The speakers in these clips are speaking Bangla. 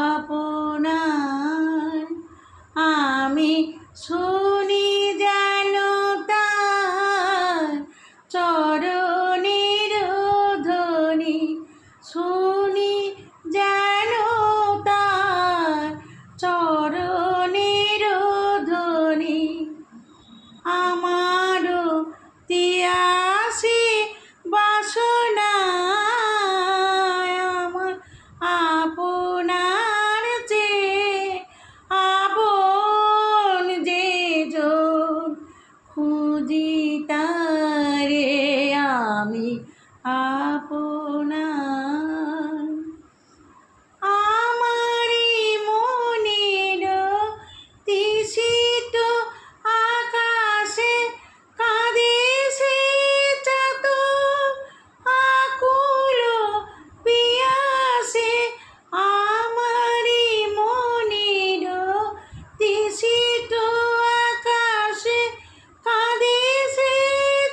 আপনার আমি শুনি যেন তার চরণের ধ্বনি, শুনি যেন তার চরণের ধ্বনি। আমারও তিয়াসী বাসনা আমার আপনার চেয়ে আপন যে জন, খুঁজি তারে আমি আপনার। আমারি মনের তৃষিত আকাশে কাঁদে সে চাতক আকুল পিয়াসে। আমারি মনের তৃষিত আকাশে কাঁদে সে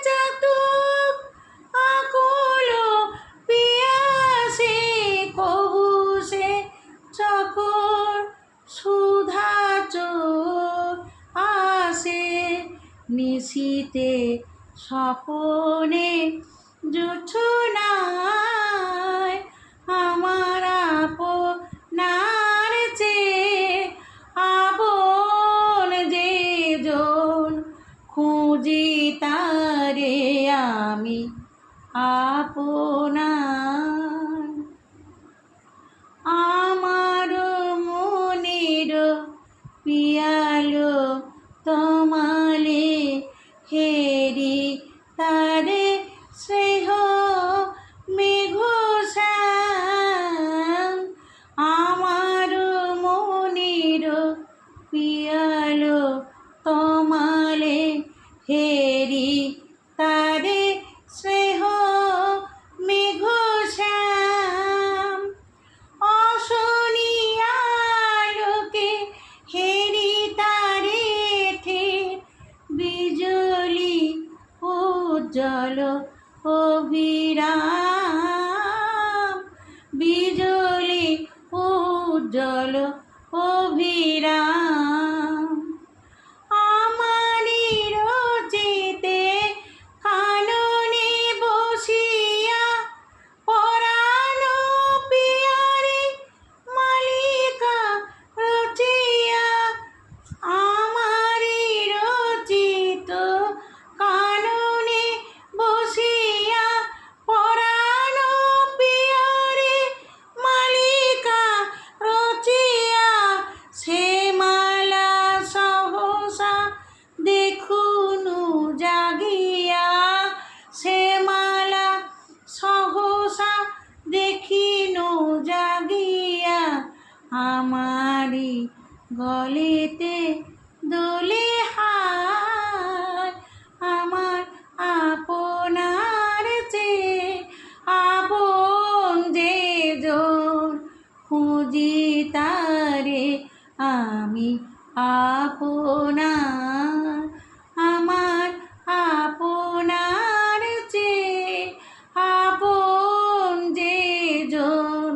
চাতক আকুল পিয়াসে। কবু সে চকর সুধা চোখ আসে, নিশীতে স্বপনে জোছনায় আমার আপনার চেয়ে আপন যে জন, খুঁজি তারে আমি আপনার। আমার মনের পিয়ালো তমালে হেরি তারে স্নেহ মেঘশ্যাম। আমার মনের পিয়ালো তমালে হেরি তারে স্নেহ মেঘশ্যাম। অশনি আলোকে হেরি তারে ঠের বিজলি উজ্জ্বল অভিরাম, বিজলি উজ্জ্বল অভিরাম। আমারি রচিতে কাননে বসিয়া পরাণ পিয়ারে মালিকা রচিয়া। আমারি রচিত কাননে বসিয়া পরাণ পিয়ারে মালিকা রচিয়া। সে মালা সহসা দেখুনু জাগিয়া, সে মালা সহসা দেখিনু জাগিয়া। আমারি গলেতে দোলে হার, আমার আপনার চেয়ে আপন যে জন, খুঁজি তারে আমি আপনার। আমার আপনার চেয়ে আপন যে জন,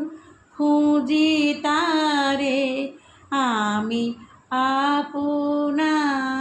খুঁজি তারে আমি আপনার।